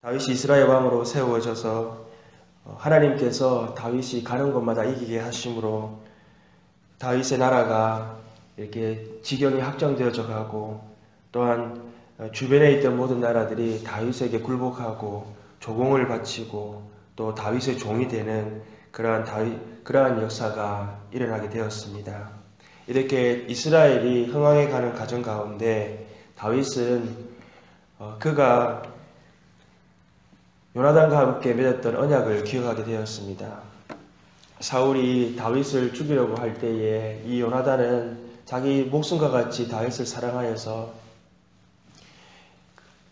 다윗이 이스라엘 왕으로 세워져서 하나님께서 다윗이 가는 곳마다 이기게 하심으로 다윗의 나라가 이렇게 지경이 확정되어져 가고, 또한 주변에 있던 모든 나라들이 다윗에게 굴복하고 조공을 바치고 또 다윗의 종이 되는 그러한 역사가 일어나게 되었습니다. 이렇게 이스라엘이 흥왕해 가는 과정 가운데 다윗은 그가 요나단과 함께 맺었던 언약을 기억하게 되었습니다. 사울이 다윗을 죽이려고 할 때에 이 요나단은 자기 목숨과 같이 다윗을 사랑하여서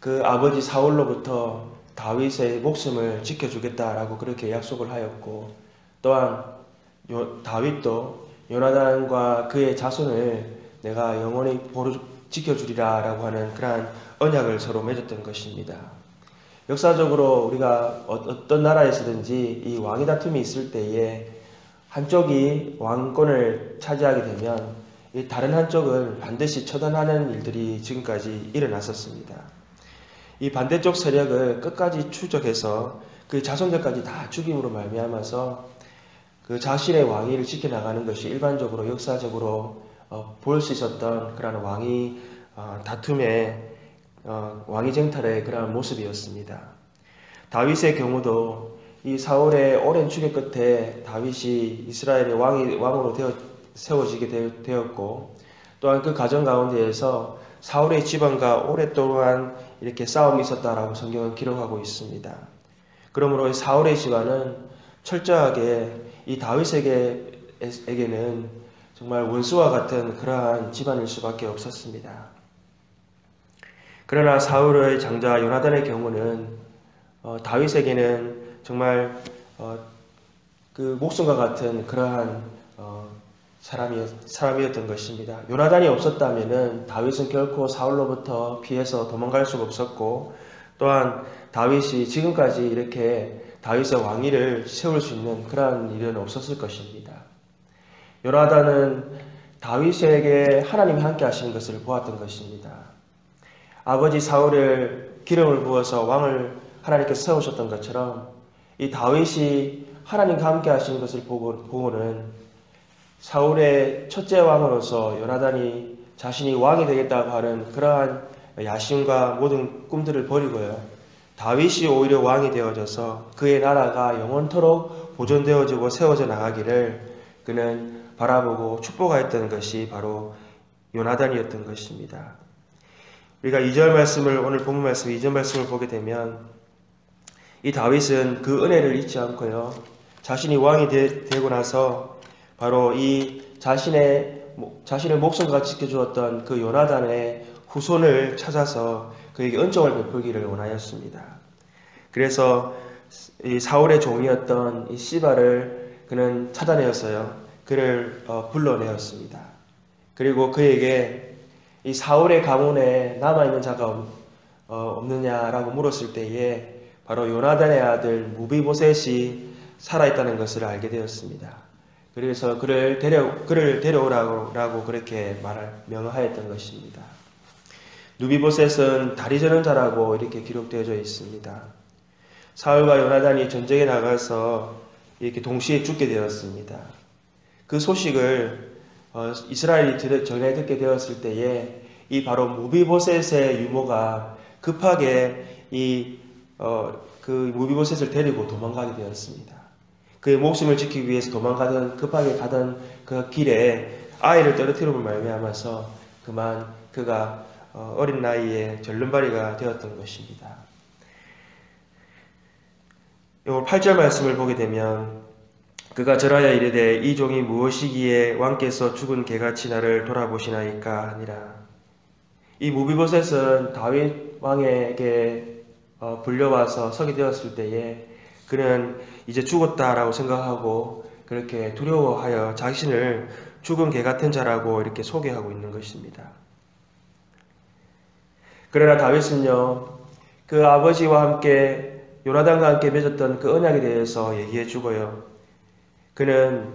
그 아버지 사울로부터 다윗의 목숨을 지켜주겠다라고 그렇게 약속을 하였고, 또한 다윗도 요나단과 그의 자손을 내가 영원히 지켜주리라 라고 하는 그러한 언약을 서로 맺었던 것입니다. 역사적으로 우리가 어떤 나라에서든지 이 왕위 다툼이 있을 때에 한쪽이 왕권을 차지하게 되면 다른 한쪽은 반드시 처단하는 일들이 지금까지 일어났었습니다. 이 반대쪽 세력을 끝까지 추적해서 그 자손들까지 다 죽임으로 말미암아서 그 자신의 왕위를 지켜나가는 것이 일반적으로 역사적으로 볼 수 있었던 그런 왕위 다툼의 왕위 쟁탈의 그러한 모습이었습니다. 다윗의 경우도 이 사울의 오랜 추격 끝에 다윗이 이스라엘의 왕으로 세워지게 되었고, 또한 그 과정 가운데에서 사울의 집안과 오랫동안 이렇게 싸움이 있었다라고 성경은 기록하고 있습니다. 그러므로 사울의 집안은 철저하게 이 다윗에게는 정말 원수와 같은 그러한 집안일 수밖에 없었습니다. 그러나 사울의 장자 요나단의 경우는 다윗에게는 정말 그 목숨과 같은 그러한 사람이었던 것입니다. 요나단이 없었다면은 다윗은 결코 사울로부터 피해서 도망갈 수가 없었고, 또한 다윗이 지금까지 이렇게 다윗의 왕위를 세울 수 있는 그러한 일은 없었을 것입니다. 요나단은 다윗에게 하나님이 함께 하시는 것을 보았던 것입니다. 아버지 사울을 기름을 부어서 왕을 하나님께서 세우셨던 것처럼 이 다윗이 하나님과 함께 하시는 것을 보고는 사울의 첫째 왕으로서 요나단이 자신이 왕이 되겠다고 하는 그러한 야심과 모든 꿈들을 버리고요, 다윗이 오히려 왕이 되어져서 그의 나라가 영원토록 보존되어지고 세워져 나가기를 그는 바라보고 축복하였던 것이 바로 요나단이었던 것입니다. 우리가 2절 말씀을, 오늘 본문 말씀 2절 말씀을 보게 되면 이 다윗은 그 은혜를 잊지 않고요, 자신이 왕이 되고 나서 바로 이 자신의 목숨과 지켜주었던 그 요나단의 후손을 찾아서 그에게 은총을 베풀기를 원하였습니다. 그래서 이 사울의 종이었던 이 시바를 그는 찾아내었어요. 그를 불러내었습니다. 그리고 그에게 이 사울의 가문에 남아있는 자가 없느냐라고 물었을 때에 바로 요나단의 아들 무비보셋이 살아있다는 것을 알게 되었습니다. 그래서 그를 데려오라고 그렇게 명하였던 것입니다. 누비보셋은 다리 저는 자라고 이렇게 기록되어져 있습니다. 사울과 요나단이 전쟁에 나가서 이렇게 동시에 죽게 되었습니다. 그 소식을 이스라엘이 전해 듣게 되었을 때에 이 바로 무비보셋의 유모가 급하게 그 무비보셋을 데리고 도망가게 되었습니다. 그의 목숨을 지키기 위해서 급하게 가던 그 길에 아이를 떨어뜨림을 말미암아서 그만 그가 어린 나이에 절름발이가 되었던 것입니다. 요 8절 말씀을 보게 되면 그가 절하여 이르되 이 종이 무엇이기에 왕께서 죽은 개같이 나를 돌아보시나이까 하니라. 이 무비보셋은 다윗 왕에게 불려와서 서게 되었을 때에 그는 이제 죽었다라고 생각하고 그렇게 두려워하여 자신을 죽은 개 같은 자라고 이렇게 소개하고 있는 것입니다. 그러나 다윗은요, 그 아버지와 함께 요나단과 함께 맺었던 그 언약에 대해서 얘기해 주고요, 그는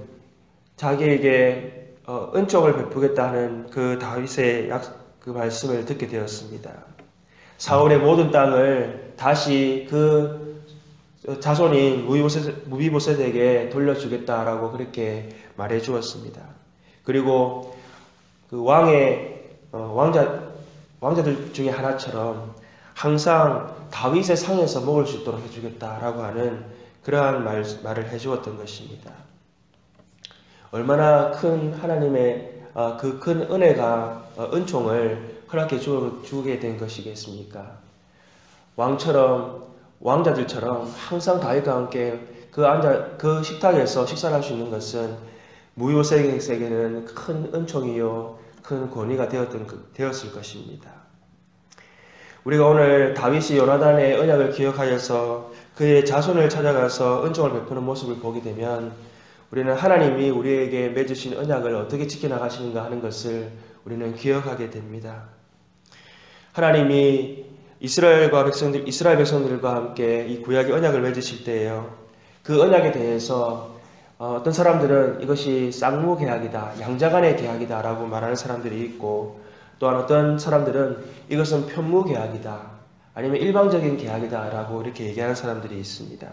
자기에게 은총을 베푸겠다 하는 그 다윗의 그 말씀을 듣게 되었습니다. 사울의 모든 땅을 다시 그 자손인 무비보셋에게 돌려주겠다라고 그렇게 말해 주었습니다. 그리고 그 왕자들 중에 하나처럼 항상 다윗의 상에서 먹을 수 있도록 해주겠다라고 하는 그러한 말을 해주었던 것입니다. 얼마나 큰 하나님의 그 큰 은혜가 은총을 허락해 주게 된 것이겠습니까? 왕자들처럼 항상 다윗과 함께 그 식탁에서 식사를 할 수 있는 것은 무비보셋에게는 큰 은총이요 큰 권위가 되었을 것입니다. 우리가 오늘 다윗이 요나단의 언약을 기억하여서 그의 자손을 찾아가서 은총을 베푸는 모습을 보게 되면 우리는 하나님이 우리에게 맺으신 언약을 어떻게 지켜나가시는가 하는 것을 우리는 기억하게 됩니다. 하나님이 이스라엘 백성들과 함께 이 구약의 언약을 맺으실 때에요. 그 언약에 대해서 어떤 사람들은 이것이 쌍무계약이다, 양자간의 계약이다 라고 말하는 사람들이 있고, 또한 어떤 사람들은 이것은 편무계약이다, 아니면 일방적인 계약이다 라고 이렇게 얘기하는 사람들이 있습니다.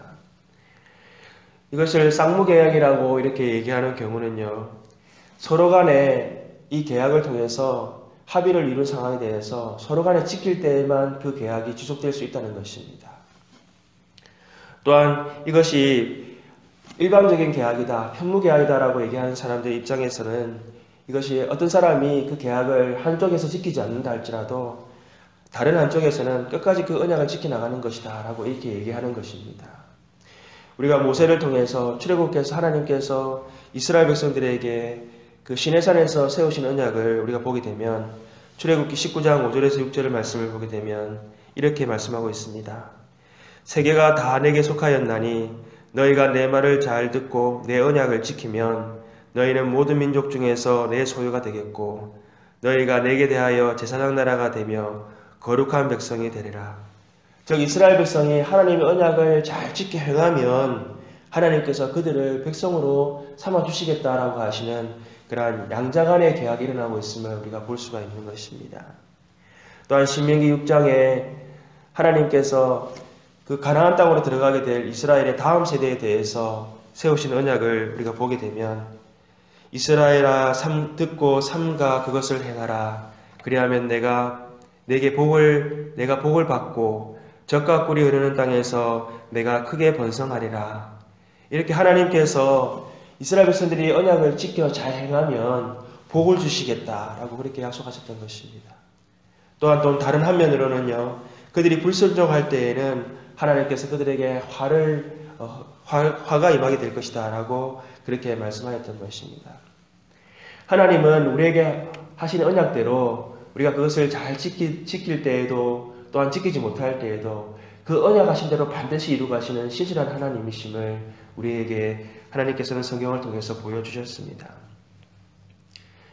이것을 쌍무계약이라고 이렇게 얘기하는 경우는요, 서로 간에 이 계약을 통해서 합의를 이룬 상황에 대해서 서로 간에 지킬 때에만 그 계약이 지속될 수 있다는 것입니다. 또한 이것이 일방적인 계약이다, 편무계약이다 라고 얘기하는 사람들 입장에서는 이것이 어떤 사람이 그 계약을 한쪽에서 지키지 않는다 할지라도 다른 한쪽에서는 끝까지 그 언약을 지켜나가는 것이다 라고 이렇게 얘기하는 것입니다. 우리가 모세를 통해서 출애굽께서 하나님께서 이스라엘 백성들에게 그 시내산에서 세우신 언약을 우리가 보게 되면 출애굽기 19장 5절에서 6절의 말씀을 보게 되면 이렇게 말씀하고 있습니다. 세계가 다 내게 속하였나니 너희가 내 말을 잘 듣고 내 언약을 지키면 너희는 모든 민족 중에서 내 소유가 되겠고 너희가 내게 대하여 제사장 나라가 되며 거룩한 백성이 되리라. 즉 이스라엘 백성이 하나님의 언약을 잘 지켜 행하면 하나님께서 그들을 백성으로 삼아주시겠다라고 하시는 그러한 양자간의 계약이 일어나고 있음을 우리가 볼 수가 있는 것입니다. 또한 신명기 6장에 하나님께서 그 가나안 땅으로 들어가게 될 이스라엘의 다음 세대에 대해서 세우신 언약을 우리가 보게 되면 이스라엘아 듣고 삼가 그것을 행하라. 그리하면 내가 복을 받고 젖과 꿀이 흐르는 땅에서 내가 크게 번성하리라. 이렇게 하나님께서 이스라엘 백성들이 언약을 지켜 잘 행하면 복을 주시겠다라고 그렇게 약속하셨던 것입니다. 또한 또 다른 한면으로는요, 그들이 불순종할 때에는 하나님께서 그들에게 화가 임하게 될 것이다 라고 그렇게 말씀하셨던 것입니다. 하나님은 우리에게 하신 언약대로 우리가 그것을 잘 지킬 때에도 또한 지키지 못할 때에도 그 언약하신 대로 반드시 이루가시는 신실한 하나님이심을 우리에게 하나님께서는 성경을 통해서 보여주셨습니다.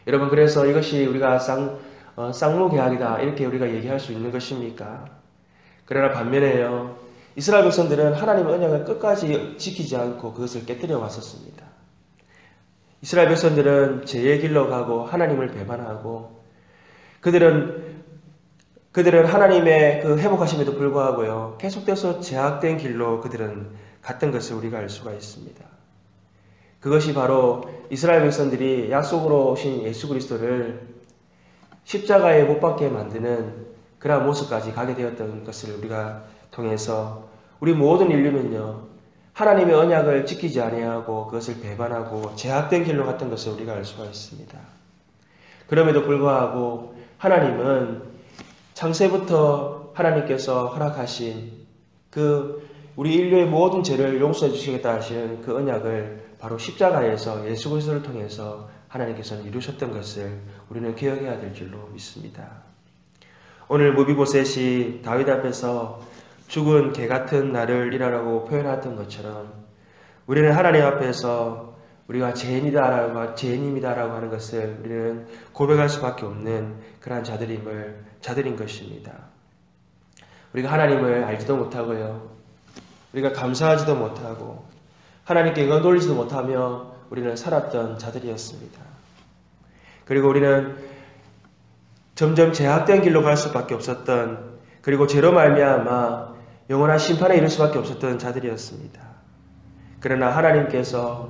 여러분, 그래서 이것이 우리가 쌍무계약이다 이렇게 우리가 얘기할 수 있는 것입니까? 그러나 반면에요, 이스라엘 백성들은 하나님의 언약을 끝까지 지키지 않고 그것을 깨뜨려 왔었습니다. 이스라엘 백성들은 죄의 길로 가고 하나님을 배반하고 그들은 하나님의 그 회복하심에도 불구하고요, 계속돼서 제약된 길로 그들은 갔던 것을 우리가 알 수가 있습니다. 그것이 바로 이스라엘 백성들이 약속으로 오신 예수 그리스도를 십자가에 못 박게 만드는 그러한 모습까지 가게 되었던 것을 우리가 통해서 우리 모든 인류는요, 하나님의 언약을 지키지 아니하고 그것을 배반하고 제약된 길로 갔던 것을 우리가 알 수가 있습니다. 그럼에도 불구하고 하나님은 창세부터 하나님께서 허락하신 그 우리 인류의 모든 죄를 용서해 주시겠다 하시는 그 언약을 바로 십자가에서 예수 그리스도를 통해서 하나님께서는 이루셨던 것을 우리는 기억해야 될 줄로 믿습니다. 오늘 무비보셋이 다윗 앞에서 죽은 개 같은 나를 일하라고 표현했던 것처럼 우리는 하나님 앞에서 우리가 죄인입니다라고 하는 것을 우리는 고백할 수밖에 없는 그러한 자들인 것입니다. 우리가 하나님을 알지도 못하고요, 우리가 감사하지도 못하고 하나님께 영광 돌리지도 못하며 우리는 살았던 자들이었습니다. 그리고 우리는 점점 제약된 길로 갈 수밖에 없었던, 그리고 죄로 말미암아 영원한 심판에 이를 수밖에 없었던 자들이었습니다. 그러나 하나님께서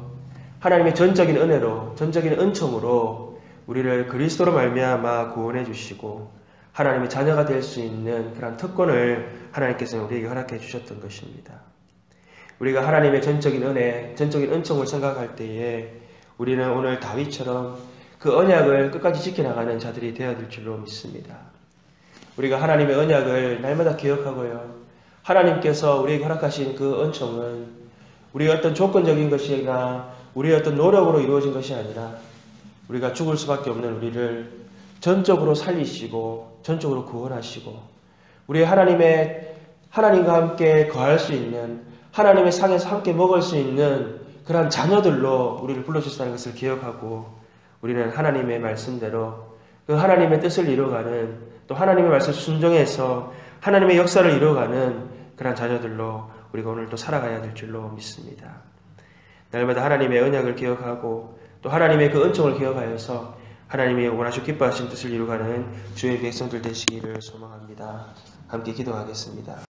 하나님의 전적인 은혜로, 전적인 은총으로 우리를 그리스도로 말미암아 구원해 주시고 하나님의 자녀가 될 수 있는 그런 특권을 하나님께서는 우리에게 허락해 주셨던 것입니다. 우리가 하나님의 전적인 은혜, 전적인 은총을 생각할 때에 우리는 오늘 다윗처럼 그 언약을 끝까지 지켜나가는 자들이 되어야 될 줄로 믿습니다. 우리가 하나님의 언약을 날마다 기억하고요. 하나님께서 우리에게 허락하신 그 은총은 우리의 어떤 조건적인 것이나 우리의 어떤 노력으로 이루어진 것이 아니라 우리가 죽을 수밖에 없는 우리를 전적으로 살리시고 전적으로 구원하시고 우리 하나님과 함께 거할 수 있는 하나님의 상에서 함께 먹을 수 있는 그러한 자녀들로 우리를 불러주셨다는 것을 기억하고 우리는 하나님의 말씀대로 그 하나님의 뜻을 이루어가는 또 하나님의 말씀 순종해서 하나님의 역사를 이루어가는 그러한 자녀들로 우리가 오늘 또 살아가야 될 줄로 믿습니다. 날마다 하나님의 언약을 기억하고 또 하나님의 그 은총을 기억하여서 하나님이 원하시고 기뻐하신 뜻을 이루어가는 주의 백성들 되시기를 소망합니다. 함께 기도하겠습니다.